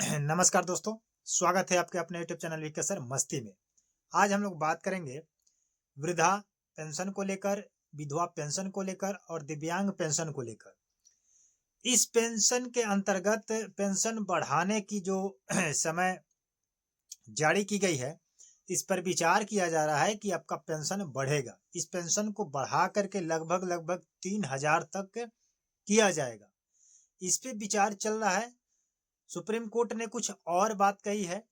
नमस्कार दोस्तों, स्वागत है आपके अपने यूट्यूब चैनल वीके सर मस्ती में। आज हम लोग बात करेंगे वृद्धा पेंशन को लेकर, विधवा पेंशन को लेकर और दिव्यांग पेंशन को लेकर। इस पेंशन के अंतर्गत पेंशन बढ़ाने की जो समय जारी की गई है, इस पर विचार किया जा रहा है कि आपका पेंशन बढ़ेगा। इस पेंशन को बढ़ा करके लगभग 3,000 तक किया जाएगा। इस पे विचार चल रहा है। सुप्रीम कोर्ट ने कुछ और बात कही है।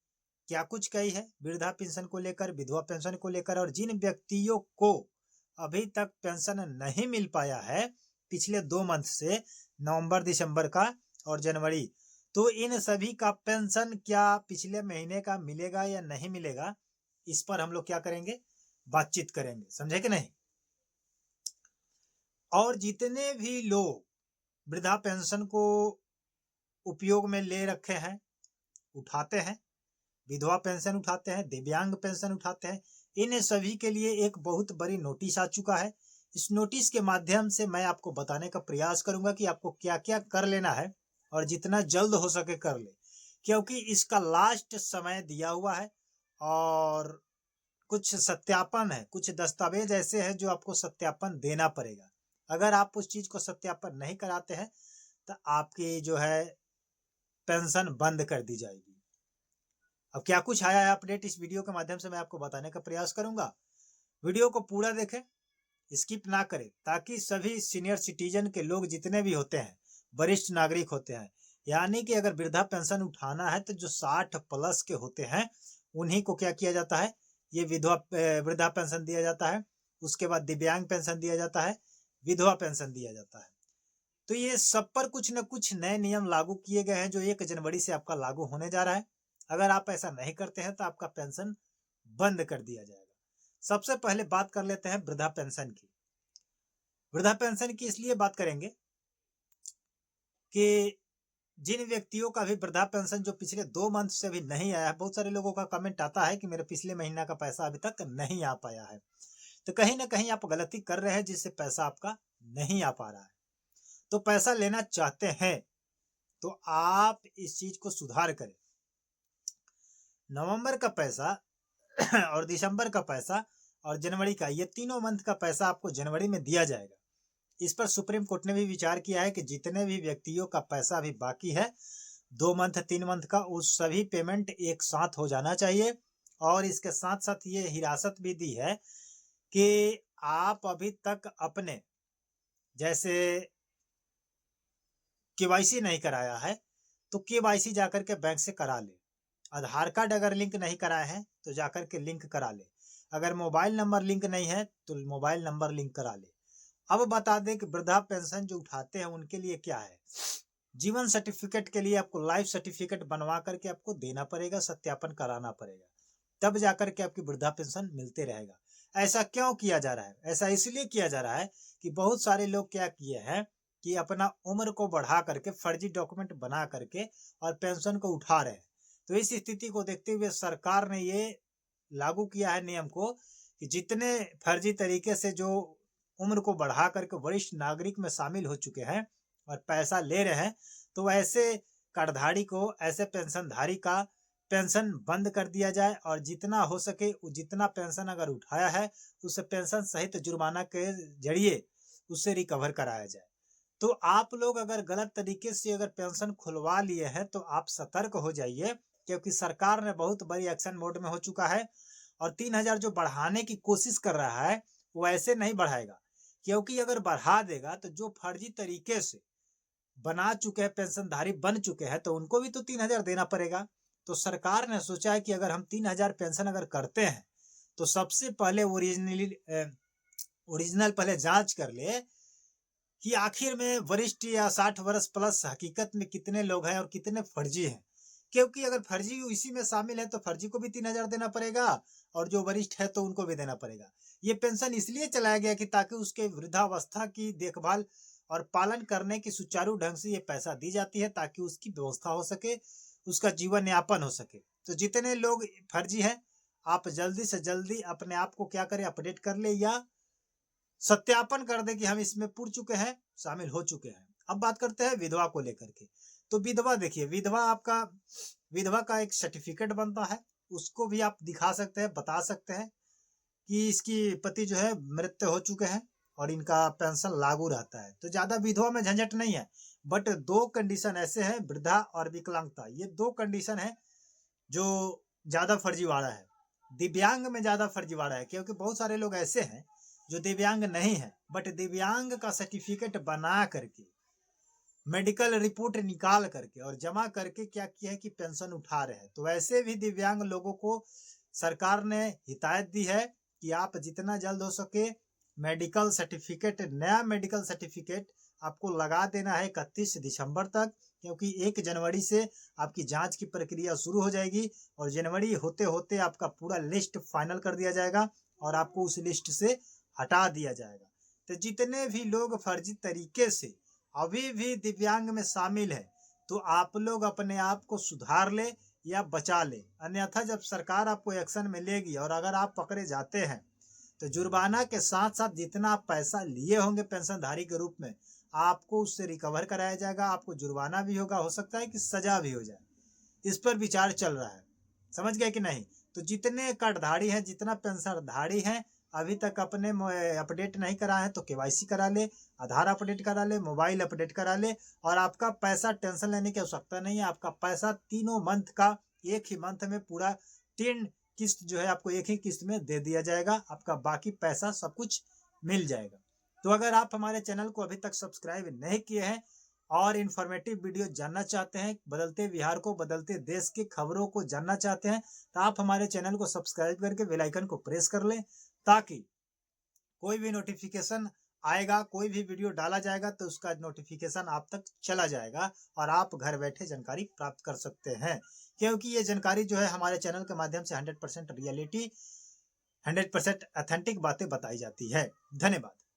क्या कुछ कही है वृद्धा पेंशन को लेकर, विधवा पेंशन को लेकर, और जिन व्यक्तियों को अभी तक पेंशन नहीं मिल पाया है पिछले 2 मंथ से, नवंबर, दिसंबर का और जनवरी, तो इन सभी का पेंशन क्या पिछले महीने का मिलेगा या नहीं मिलेगा, इस पर हम लोग क्या करेंगे, बातचीत करेंगे। समझे कि नहीं? और जितने भी लोग वृद्धा पेंशन को उपयोग में ले रखे हैं, उठाते हैं, विधवा पेंशन उठाते हैं, दिव्यांग पेंशन उठाते हैं, इन सभी के लिए एक बहुत बड़ी नोटिस आ चुका है। इस नोटिस के माध्यम से मैं आपको बताने का प्रयास करूंगा कि आपको क्या क्या कर लेना है और जितना जल्द हो सके कर ले, क्योंकि इसका लास्ट समय दिया हुआ है और कुछ सत्यापन है, कुछ दस्तावेज ऐसे हैं जो आपको सत्यापन देना पड़ेगा। अगर आप उस चीज को सत्यापन नहीं कराते हैं तो आपकी जो है पेंशन बंद कर दी जाएगी। अब क्या कुछ आया है अपडेट, इस वीडियो के माध्यम से मैं आपको बताने का प्रयास करूंगा। वीडियो को पूरा देखें, स्किप ना करें, ताकि सभी सीनियर सिटीजन के लोग जितने भी होते हैं, वरिष्ठ नागरिक होते हैं, यानी कि अगर वृद्धा पेंशन उठाना है तो जो 60 प्लस के होते हैं उन्हीं को क्या किया जाता है, ये वृद्धा पेंशन दिया जाता है। उसके बाद दिव्यांग पेंशन दिया जाता है, विधवा पेंशन दिया जाता है। तो ये सब पर कुछ न कुछ नए नियम लागू किए गए हैं जो 1 जनवरी से आपका लागू होने जा रहा है। अगर आप ऐसा नहीं करते हैं तो आपका पेंशन बंद कर दिया जाएगा। सबसे पहले बात कर लेते हैं वृद्धा पेंशन की। वृद्धा पेंशन की इसलिए बात करेंगे कि जिन व्यक्तियों का भी वृद्धा पेंशन जो पिछले 2 मंथ से भी नहीं आया है, बहुत सारे लोगों का कमेंट आता है कि मेरे पिछले महीना का पैसा अभी तक नहीं आ पाया है, तो कहीं ना कहीं आप गलती कर रहे हैं जिससे पैसा आपका नहीं आ पा रहा है। तो पैसा लेना चाहते हैं तो आप इस चीज को सुधार करें। नवंबर का पैसा और दिसंबर का पैसा और जनवरी का, ये तीनों मंथ का पैसा आपको जनवरी में दिया जाएगा। इस पर सुप्रीम कोर्ट ने भी विचार किया है कि जितने भी व्यक्तियों का पैसा अभी बाकी है 2 मंथ 3 मंथ का, उस सभी पेमेंट एक साथ हो जाना चाहिए। और इसके साथ साथ ये हिरासत भी दी है कि आप अभी तक अपने जैसे केवाईसी नहीं कराया है तो केवाईसी जाकर के बैंक से करा ले। आधार कार्ड अगर लिंक नहीं कराए हैं तो जाकर के लिंक करा ले। अगर मोबाइल नंबर लिंक नहीं है तो मोबाइल नंबर लिंक करा ले। अब बता दें कि वृद्धा पेंशन जो उठाते हैं उनके लिए क्या है, जीवन सर्टिफिकेट के लिए आपको लाइफ सर्टिफिकेट बनवा करके आपको देना पड़ेगा, सत्यापन कराना पड़ेगा, तब जाकर के आपकी वृद्धा पेंशन मिलते रहेगा। ऐसा क्यों किया जा रहा है? ऐसा इसलिए किया जा रहा है कि बहुत सारे लोग क्या किए हैं कि अपना उम्र को बढ़ा करके फर्जी डॉक्यूमेंट बना करके और पेंशन को उठा रहे हैं। तो इस स्थिति को देखते हुए सरकार ने ये लागू किया है नियम को कि जितने फर्जी तरीके से जो उम्र को बढ़ा करके वरिष्ठ नागरिक में शामिल हो चुके हैं और पैसा ले रहे हैं, तो ऐसे कार्डधारी को, ऐसे पेंशनधारी का पेंशन बंद कर दिया जाए और जितना हो सके जितना पेंशन अगर उठाया है उसे पेंशन सहित जुर्माना के जरिए उससे रिकवर कराया जाए। तो आप लोग अगर गलत तरीके से अगर पेंशन खुलवा लिए हैं तो आप सतर्क हो जाइए, क्योंकि सरकार ने बहुत बड़ी एक्शन मोड में हो चुका है। और 3,000 जो बढ़ाने की कोशिश कर रहा है वो ऐसे नहीं बढ़ाएगा, क्योंकि अगर बढ़ा देगा तो जो फर्जी तरीके से बना चुके हैं, पेंशनधारी बन चुके हैं, तो उनको भी तो 3,000 देना पड़ेगा। तो सरकार ने सोचा है कि अगर हम 3,000 पेंशन अगर करते हैं तो सबसे पहले ओरिजिनल पहले जांच कर ले कि आखिर में वरिष्ठ या 60 वर्ष प्लस हकीकत में कितने लोग हैं और कितने फर्जी हैं। क्योंकि अगर फर्जी इसी में शामिल है तो फर्जी को भी 3,000 देना पड़ेगा और जो वरिष्ठ है तो उनको भी देना पड़ेगा। ये पेंशन इसलिए चलाया गया कि ताकि उसके वृद्धावस्था की देखभाल और पालन करने की सुचारू ढंग से ये पैसा दी जाती है, ताकि उसकी व्यवस्था हो सके, उसका जीवन यापन हो सके। तो जितने लोग फर्जी हैं आप जल्दी से जल्दी अपने आप को क्या करें, अपडेट कर ले या सत्यापन कर दे कि हम इसमें पुर चुके हैं, शामिल हो चुके हैं। अब बात करते हैं विधवा को लेकर के। तो विधवा देखिए, विधवा आपका विधवा का एक सर्टिफिकेट बनता है, उसको भी आप दिखा सकते हैं, बता सकते हैं कि इसकी पति जो है मृत्यु हो चुके हैं और इनका पेंशन लागू रहता है। तो ज्यादा विधवा में झंझट नहीं है, बट 2 कंडीशन ऐसे हैं, वृद्धा और विकलांगता, ये 2 कंडीशन है जो ज्यादा फर्जीवाड़ा है। दिव्यांग में ज्यादा फर्जीवाड़ा है, क्योंकि बहुत सारे लोग ऐसे हैं जो दिव्यांग नहीं है, बट दिव्यांग का सर्टिफिकेट बना करके, मेडिकल रिपोर्ट निकाल करके और जमा करके क्या किया है कि पेंशन उठा रहे हैं। तो वैसे भी दिव्यांग लोगों को सरकार ने हिदायत दी है कि आप जितना जल्द हो सके मेडिकल सर्टिफिकेट, नया मेडिकल सर्टिफिकेट आपको लगा देना है 31 दिसंबर तक, क्योंकि 1 जनवरी से आपकी जांच की प्रक्रिया शुरू हो जाएगी और जनवरी होते होते आपका पूरा लिस्ट फाइनल कर दिया जाएगा और आपको उस लिस्ट से हटा दिया जाएगा। तो जितने भी लोग फर्जी तरीके से अभी भी दिव्यांग में शामिल है, तो आप लोग अपने आप को सुधार ले या बचा ले, अन्यथा जब सरकार आपको एक्शन में लेगी और अगर आप पकड़े जाते हैं तो जुर्माना के साथ साथ जितना आप पैसा लिए होंगे पेंशनधारी के रूप में, आपको उससे रिकवर कराया जाएगा, आपको जुर्माना भी होगा, हो सकता है कि सजा भी हो जाए। इस पर विचार चल रहा है, समझ गए कि नहीं। तो जितने कार्डधारी हैं, जितना पेंशनधारी हैं, अभी तक अपने अपडेट नहीं कराए हैं तो केवाईसी करा ले, आधार अपडेट करा ले, मोबाइल अपडेट करा ले और आपका पैसा टेंशन लेने की आवश्यकता नहीं है। आपका पैसा तीनों मंथ का एक ही मंथ में पूरा 3 किस्त जो है आपको एक ही किस्त में दे दिया जाएगा, आपका बाकी पैसा सब कुछ मिल जाएगा। तो अगर आप हमारे चैनल को अभी तक सब्सक्राइब नहीं किए हैं और इन्फॉर्मेटिव वीडियो जानना चाहते हैं, बदलते बिहार को, बदलते देश की खबरों को जानना चाहते हैं, तो आप हमारे चैनल को सब्सक्राइब करके बेल आइकन को प्रेस कर लें, ताकि कोई भी नोटिफिकेशन आएगा, कोई भी वीडियो डाला जाएगा तो उसका नोटिफिकेशन आप तक चला जाएगा और आप घर बैठे जानकारी प्राप्त कर सकते हैं। क्योंकि ये जानकारी जो है हमारे चैनल के माध्यम से 100% रियलिटी, 100% ऑथेंटिक बातें बताई जाती है। धन्यवाद।